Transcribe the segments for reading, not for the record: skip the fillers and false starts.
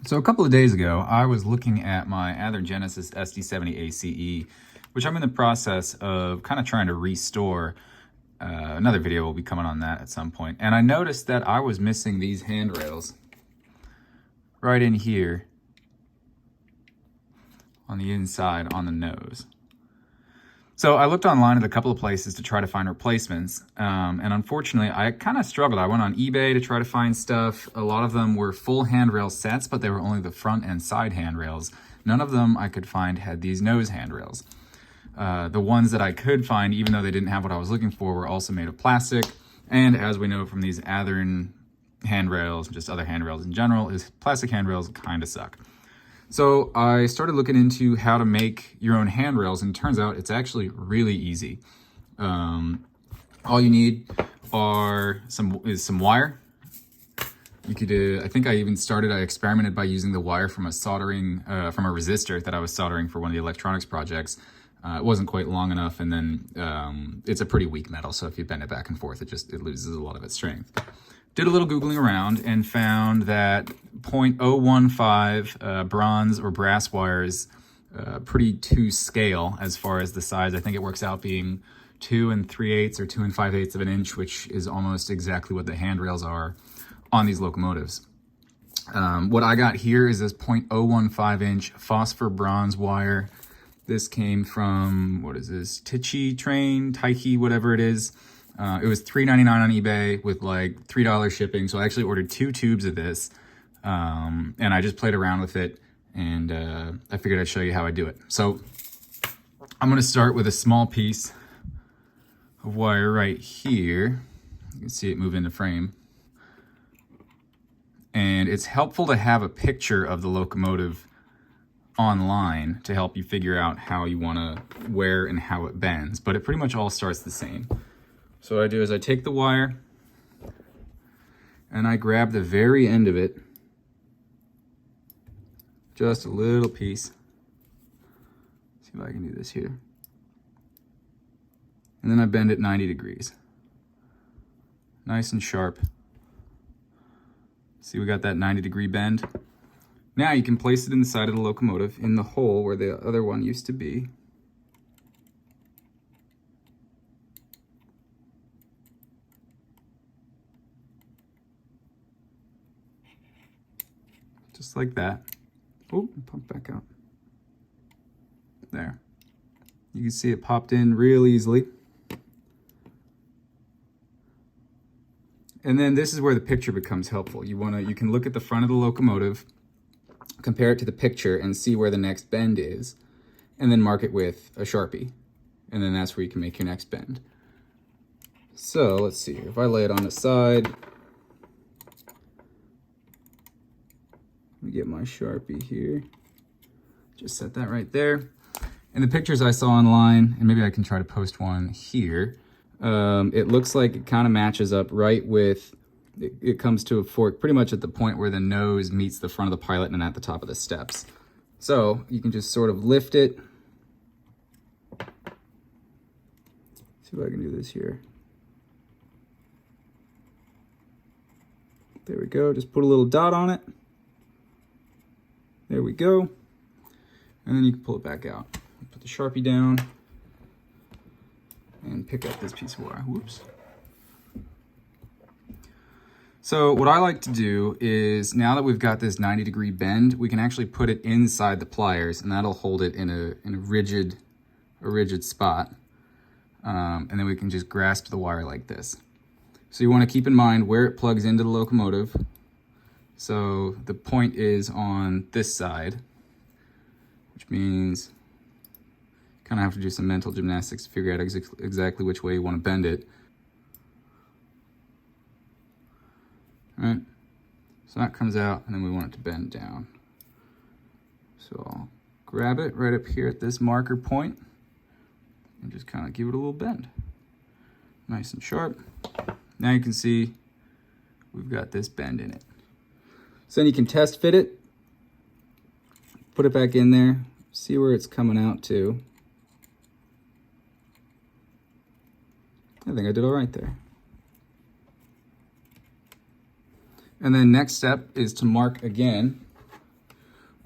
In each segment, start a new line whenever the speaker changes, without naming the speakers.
So a couple of days ago, I was looking at my Athearn Genesis SD70 ACE, which I'm in the process of kind of trying to restore. Another video will be coming on that at some point. And I noticed that I was missing these handrails right in here on the inside on the nose. So I looked online at a couple of places to try to find replacements, and unfortunately I kind of struggled. I went on eBay to try to find stuff. A lot of them were full handrail sets, but they were only the front and side handrails. None of them I could find had these nose handrails. The ones that I could find, even though they didn't have what I was looking for, were also made of plastic. And as we know from these Athearn handrails, just other handrails in general, is plastic handrails kind of suck. So I started looking into how to make your own handrails, and it turns out it's actually really easy. All you need is some wire. You could, I think I experimented by using the wire from a resistor that I was soldering for one of the electronics projects. It wasn't quite long enough, and then it's a pretty weak metal, so if you bend it back and forth, it loses a lot of its strength. Did a little Googling around and found that 0.015 bronze or brass wires, pretty to scale as far as the size. I think it works out being 2 3/8 or 2 5/8 of an inch, which is almost exactly what the handrails are on these locomotives. What I got here is this 0.015 inch phosphor bronze wire. This came from, what is this, Taiki, whatever it is. It was $3.99 on eBay with like $3 shipping. So I actually ordered 2 tubes of this, and I just played around with it, and I figured I'd show you how I do it. So I'm going to start with a small piece of wire right here. You can see it move into frame. And it's helpful to have a picture of the locomotive online to help you figure out how you want to wear and how it bends, but it pretty much all starts the same. So what I do is I take the wire and I grab the very end of it, just a little piece. See if I can do this here. And then I bend it 90 degrees. Nice and sharp. See, we got that 90-degree bend. Now you can place it in the side of the locomotive in the hole where the other one used to be. Just like that. Oh, pump back out. There. You can see it popped in real easily. And then this is where the picture becomes helpful. You can look at the front of the locomotive, compare it to the picture, and see where the next bend is, and then mark it with a Sharpie. And then that's where you can make your next bend. So let's see, if I lay it on the side, let me get my Sharpie here. Just set that right there. And the pictures I saw online, and maybe I can try to post one here, it looks like it kind of matches up right with, it comes to a fork pretty much at the point where the nose meets the front of the pilot and at the top of the steps. So you can just sort of lift it. See if I can do this here. There we go, just put a little dot on it. There we go. And then you can pull it back out. Put the Sharpie down and pick up this piece of wire. Whoops. So what I like to do is, now that we've got this 90-degree bend, we can actually put it inside the pliers, and that'll hold it in a rigid spot. And then we can just grasp the wire like this. So you want to keep in mind where it plugs into the locomotive. So the point is on this side, which means you kind of have to do some mental gymnastics to figure out exactly which way you want to bend it. All right, so that comes out, and then we want it to bend down. So I'll grab it right up here at this marker point and just kind of give it a little bend. Nice and sharp. Now you can see we've got this bend in it. So then you can test fit it, put it back in there, see where it's coming out to. I think I did all right there. And then next step is to mark again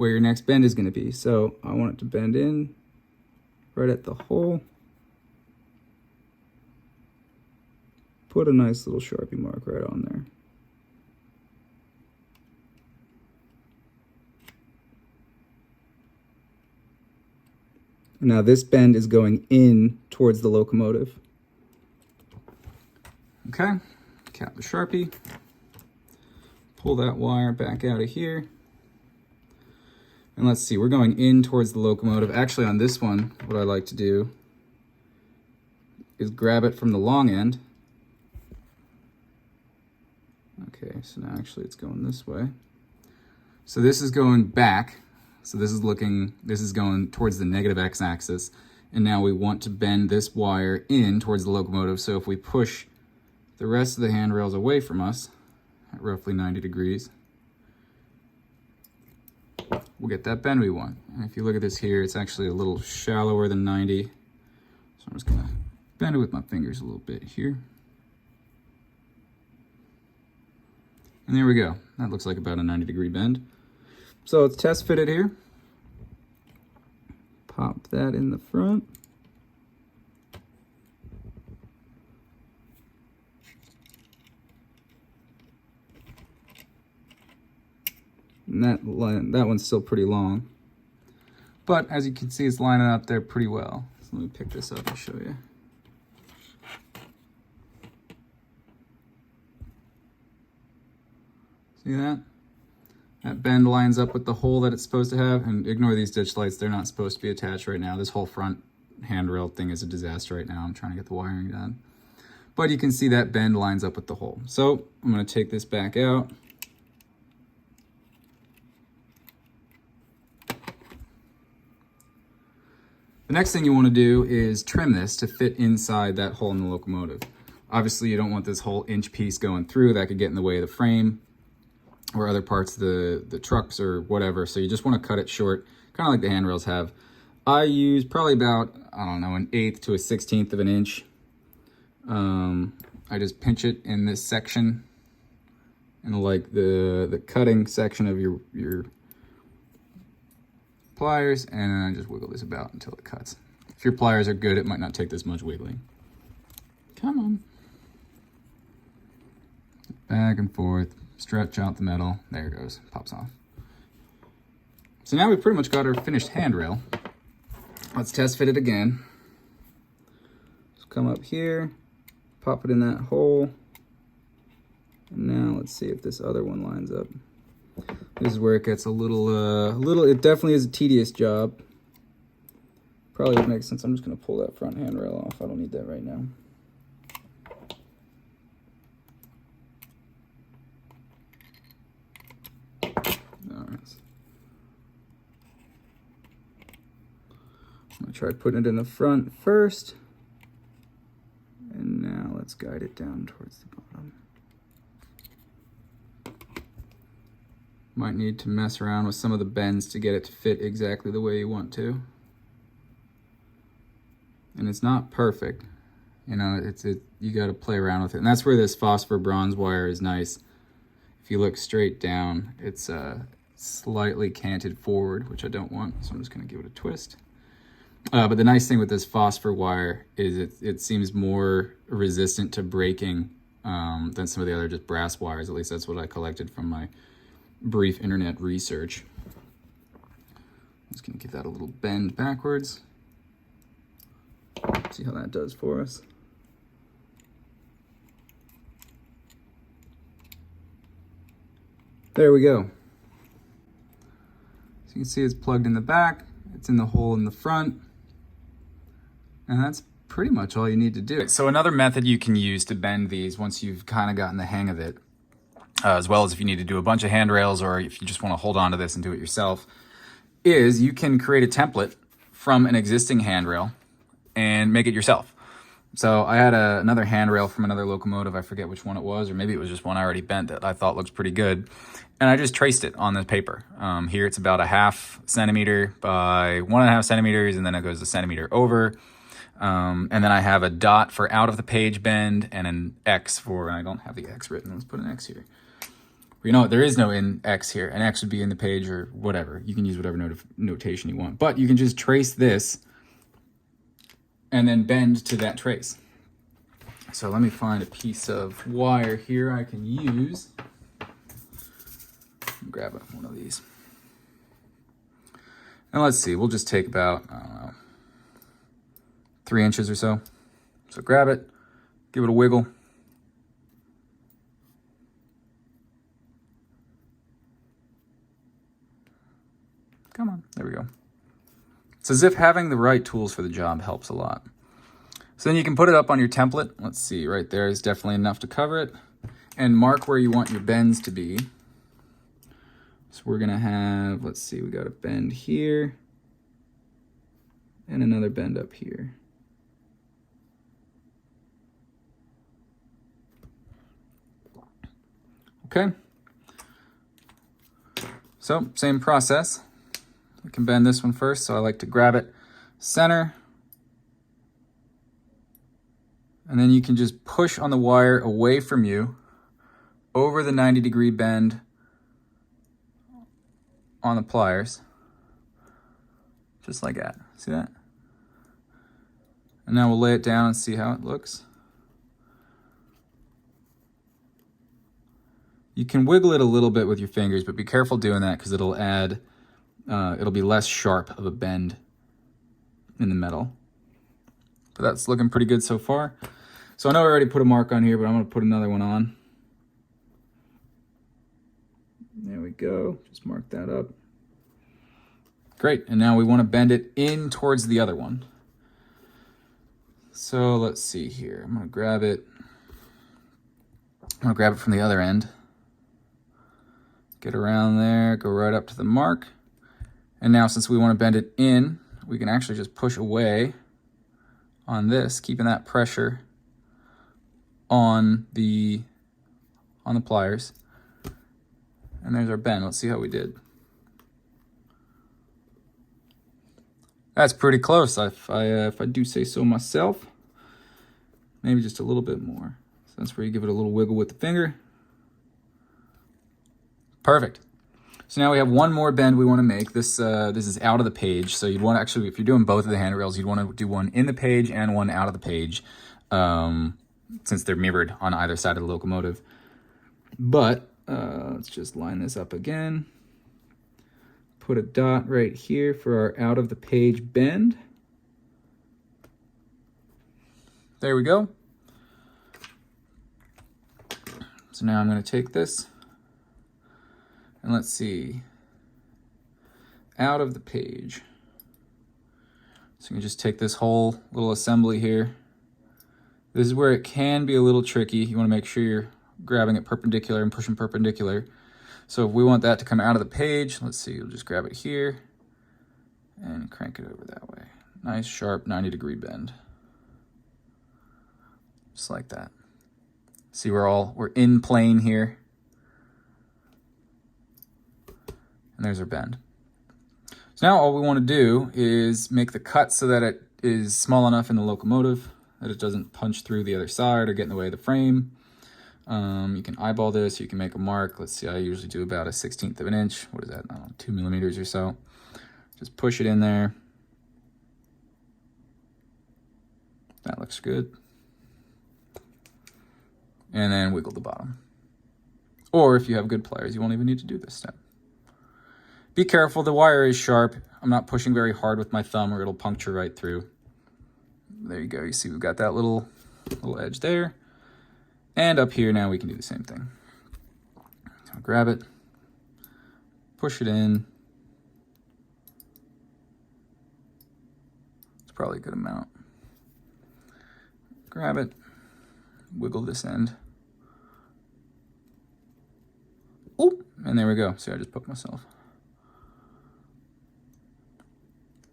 where your next bend is going to be. So I want it to bend in right at the hole. Put a nice little Sharpie mark right on there. Now this bend is going in towards the locomotive. Okay, cap the Sharpie. Pull that wire back out of here. And let's see, we're going in towards the locomotive. Actually, on this one, what I like to do is grab it from the long end. Okay, so now actually it's going this way. So this is going back. So this is going towards the negative x-axis. And now we want to bend this wire in towards the locomotive. So if we push the rest of the handrails away from us at roughly 90 degrees, we'll get that bend we want. And if you look at this here, it's actually a little shallower than 90. So I'm just gonna bend it with my fingers a little bit here. And there we go. That looks like about a 90-degree bend. So it's test fitted here. Pop that in the front. And that one's still pretty long. But as you can see, it's lining up there pretty well. So let me pick this up and show you. See that? That bend lines up with the hole that it's supposed to have. And ignore these ditch lights, they're not supposed to be attached right now. This whole front handrail thing is a disaster right now. I'm trying to get the wiring done. But you can see that bend lines up with the hole. So I'm gonna take this back out. The next thing you want to do is trim this to fit inside that hole in the locomotive. Obviously, you don't want this whole inch piece going through. That could get in the way of the frame or other parts of the trucks or whatever. So you just want to cut it short, kind of like the handrails have. I use probably about, I don't know, 1/8 to 1/16 of an inch. I just pinch it in this section, in like the cutting section of your pliers, and then I just wiggle this about until it cuts. If your pliers are good, it might not take this much wiggling. Come on. Back and forth, stretch out the metal. There it goes, pops off. So now we've pretty much got our finished handrail. Let's test fit it again. Just come up here, pop it in that hole. And now let's see if this other one lines up. This is where it gets a little, it definitely is a tedious job. Probably would make sense. I'm just gonna pull that front handrail off. I don't need that right now. All right. I'm gonna try putting it in the front first. And now let's guide it down towards the bottom. Might need to mess around with some of the bends to get it to fit exactly the way you want to. And it's not perfect. You know, you got to play around with it. And that's where this phosphor bronze wire is nice. If you look straight down, it's slightly canted forward, which I don't want. So I'm just going to give it a twist. But the nice thing with this phosphor wire is it seems more resistant to breaking than some of the other just brass wires. At least that's what I collected from my brief internet research. I'm just going to give that a little bend backwards. See how that does for us. There we go. So you can see it's plugged in the back, it's in the hole in the front, and that's pretty much all you need to do. So another method you can use to bend these once you've kind of gotten the hang of it, as well as if you need to do a bunch of handrails or if you just want to hold on to this and do it yourself, is you can create a template from an existing handrail and make it yourself. So I had another handrail from another locomotive, I forget which one it was, or maybe it was just one I already bent that I thought looks pretty good. And I just traced it on the paper. Here it's about 1/2 centimeter by 1.5 centimeters, and then it goes a centimeter over. And then I have a dot for out of the page bend and an X for, and I don't have the X written, let's put an X here. you know what, there is no in X here. An X would be in the page or whatever. You can use whatever notation you want. But you can just trace this and then bend to that trace. So let me find a piece of wire here I can use. Grab one of these. And let's see, we'll just take about, I don't know, 3 inches or so. So grab it, give it a wiggle. Come on, there we go. It's as if having the right tools for the job helps a lot. So then you can put it up on your template. Let's see, right there is definitely enough to cover it. And mark where you want your bends to be. So we're gonna have, let's see, we got a bend here and another bend up here. Okay. So same process. We can bend this one first, so I like to grab it center. And then you can just push on the wire away from you over the 90-degree bend on the pliers. Just like that. See that? And now we'll lay it down and see how it looks. You can wiggle it a little bit with your fingers, but be careful doing that because it'll add, it'll be less sharp of a bend in the metal. But that's looking pretty good so far. So I know I already put a mark on here, but I'm going to put another one on. There we go. Just mark that up. Great. And now we want to bend it in towards the other one. So let's see here. I'm going to grab it. I'm going to grab it from the other end. Get around there, go right up to the mark. And now since we want to bend it in, we can actually just push away on this, keeping that pressure on the pliers. And there's our bend. Let's see how we did. That's pretty close, if I do say so myself. Maybe just a little bit more. So that's where you give it a little wiggle with the finger. Perfect. So now we have one more bend we want to make. This is out of the page. So you'd want to actually, if you're doing both of the handrails, you'd want to do one in the page and one out of the page, since they're mirrored on either side of the locomotive. But let's just line this up again. Put a dot right here for our out of the page bend. There we go. So now I'm going to take this and let's see, out of the page. So you can just take this whole little assembly here. This is where it can be a little tricky. You want to make sure you're grabbing it perpendicular and pushing perpendicular. So if we want that to come out of the page, let's see, you'll just grab it here and crank it over that way. Nice, sharp 90-degree bend. Just like that. See, we're in plane here. And there's our bend. So now all we want to do is make the cut so that it is small enough in the locomotive that it doesn't punch through the other side or get in the way of the frame. You can eyeball this, you can make a mark. Let's see, I usually do about a 1/16 of an inch. What is that? I don't know, 2 millimeters or so. Just push it in there. That looks good. And then wiggle the bottom. Or if you have good pliers, you won't even need to do this step. Be careful, the wire is sharp. I'm not pushing very hard with my thumb or it'll puncture right through. There you go, you see we've got that little edge there. And up here now we can do the same thing. So grab it, push it in. It's probably a good amount. Grab it, wiggle this end. Oh, and there we go. See, I just poked myself.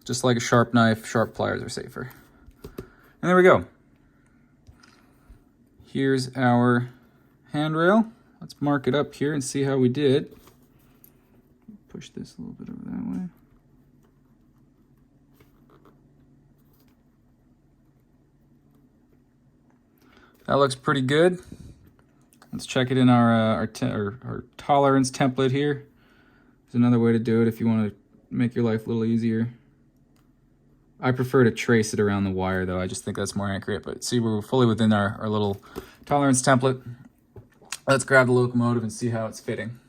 Just like a sharp knife, sharp pliers are safer. And there we go. Here's our handrail. Let's mark it up here and see how we did. Push this a little bit over that way. That looks pretty good. Let's check it in our tolerance template here. There's another way to do it if you want to make your life a little easier. I prefer to trace it around the wire though. I just think that's more accurate. But see, we're fully within our little tolerance template. Let's grab the locomotive and see how it's fitting.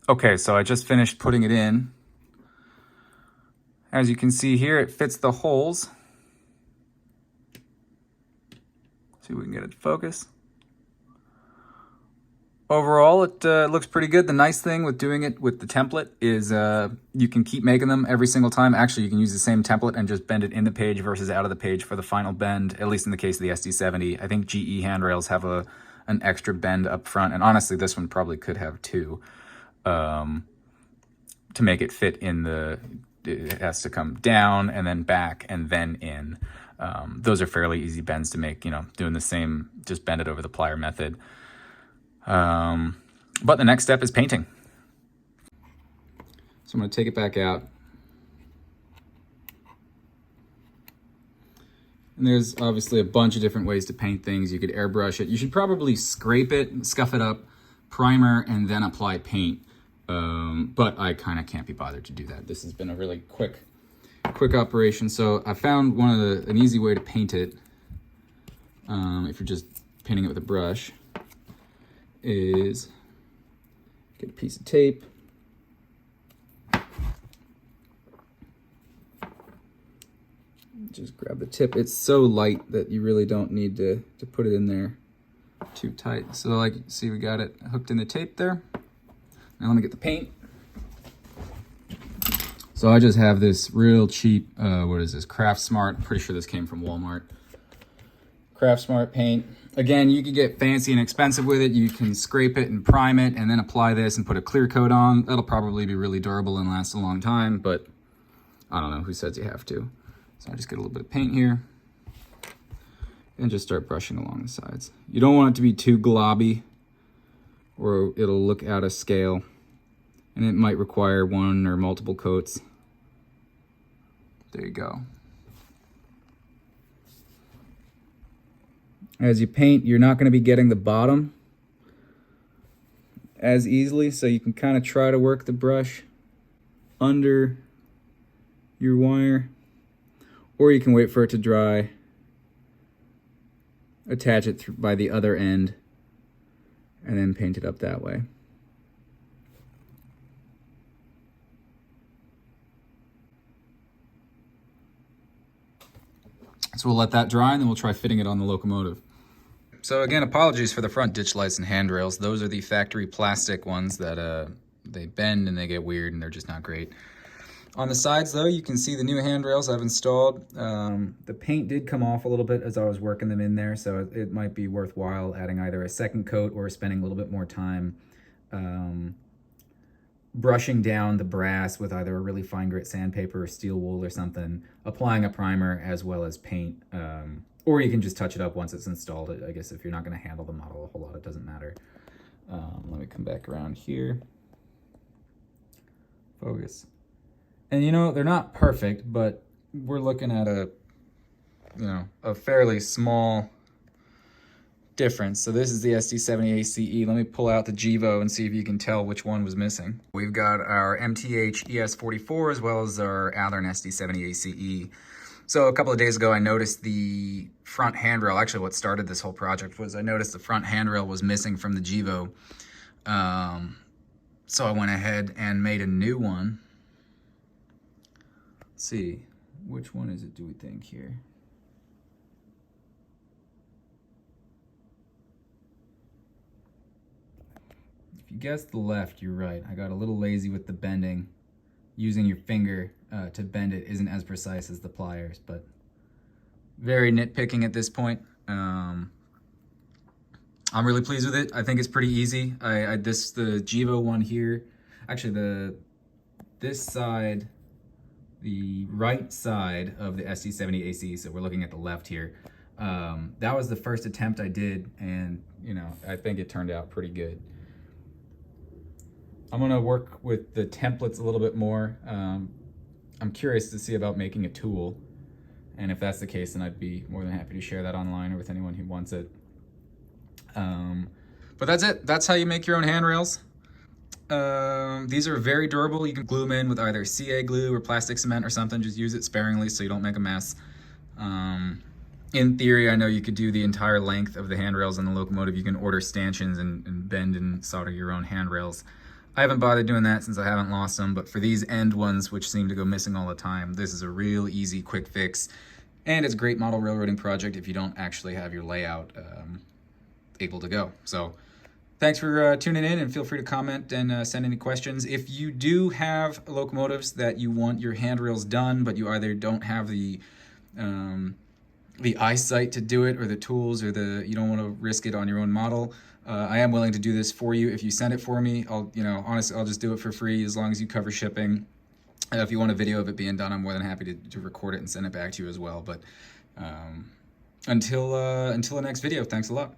Okay, so I just finished putting it in. As you can see here, it fits the holes. See if we can get it to focus. Overall, it looks pretty good. The nice thing with doing it with the template is you can keep making them every single time. Actually, you can use the same template and just bend it in the page versus out of the page for the final bend, at least in the case of the SD70. I think GE handrails have an extra bend up front, and honestly, this one probably could have two to make it fit in the... It has to come down and then back and then in. Those are fairly easy bends to make, you know, doing the same, just bend it over the plier method. But the next step is painting. So I'm going to take it back out. And there's obviously a bunch of different ways to paint things. You could airbrush it. You should probably scrape it, scuff it up, primer, and then apply paint. But I kind of can't be bothered to do that. This has been a really quick operation. So I found an easy way to paint it, if you're just painting it with a brush, is get a piece of tape, just grab the tip. It's so light that you really don't need to put it in there too tight. So like, see, we got it hooked in the tape there. Now let me get the paint. So I just have this real cheap, what is this, Craft Smart. I'm pretty sure this came from Walmart. Craft Smart paint. Again, you could get fancy and expensive with it. You can scrape it and prime it and then apply this and put a clear coat on. That'll probably be really durable and last a long time, but I don't know, who says you have to. So I just get a little bit of paint here and just start brushing along the sides. You don't want it to be too globby or it'll look out of scale, and it might require one or multiple coats. There you go. As you paint, you're not going to be getting the bottom as easily, so you can kind of try to work the brush under your wire, or you can wait for it to dry, attach it by the other end, and then paint it up that way. So we'll let that dry and then we'll try fitting it on the locomotive. So again, apologies for the front ditch lights and handrails. Those are the factory plastic ones that they bend and they get weird and they're just not great. On the sides though, you can see the new handrails I've installed. The paint did come off a little bit as I was working them in there, so it might be worthwhile adding either a second coat or spending a little bit more time brushing down the brass with either a really fine grit sandpaper or steel wool or something, applying a primer as well as paint, or you can just touch it up once it's installed. I guess if you're not going to handle the model a whole lot, it doesn't matter. Let me come back around here. Focus. And you know, they're not perfect, but we're looking at a fairly small difference. So this is the SD70 ACE. Let me pull out the GEVO and see if you can tell which one was missing. We've got our MTH ES44 as well as our Athearn SD70 ACE. So a couple of days ago, I noticed the front handrail. Actually, what started this whole project was I noticed the front handrail was missing from the GEVO. So I went ahead and made a new one. Let's see, which one is it, do we think here? If you guessed the left, you're right. I got a little lazy with the bending. Using your finger to bend it isn't as precise as the pliers, but very nitpicking at this point. I'm really pleased with it. I think it's pretty easy. The GEVO one here, actually this side, the right side of the SD70 AC, so we're looking at the left here. That was the first attempt I did, and I think it turned out pretty good. I'm gonna work with the templates a little bit more. I'm curious to see about making a tool, and if that's the case, then I'd be more than happy to share that online or with anyone who wants it. But that's it. That's how you make your own handrails. These are very durable. You can glue them in with either CA glue or plastic cement or something. Just use it sparingly so you don't make a mess. In theory, I know you could do the entire length of the handrails on the locomotive. You can order stanchions and bend and solder your own handrails. I haven't bothered doing that since I haven't lost them, but for these end ones, which seem to go missing all the time, this is a real easy, quick fix. And it's a great model railroading project if you don't actually have your layout able to go. So thanks for tuning in, and feel free to comment and send any questions. If you do have locomotives that you want your handrails done, but you either don't have the eyesight to do it, or the tools, or you don't want to risk it on your own model, I am willing to do this for you. If you send it for me, honestly, I'll just do it for free as long as you cover shipping. If you want a video of it being done, I'm more than happy to record it and send it back to you as well. But until the next video, thanks a lot.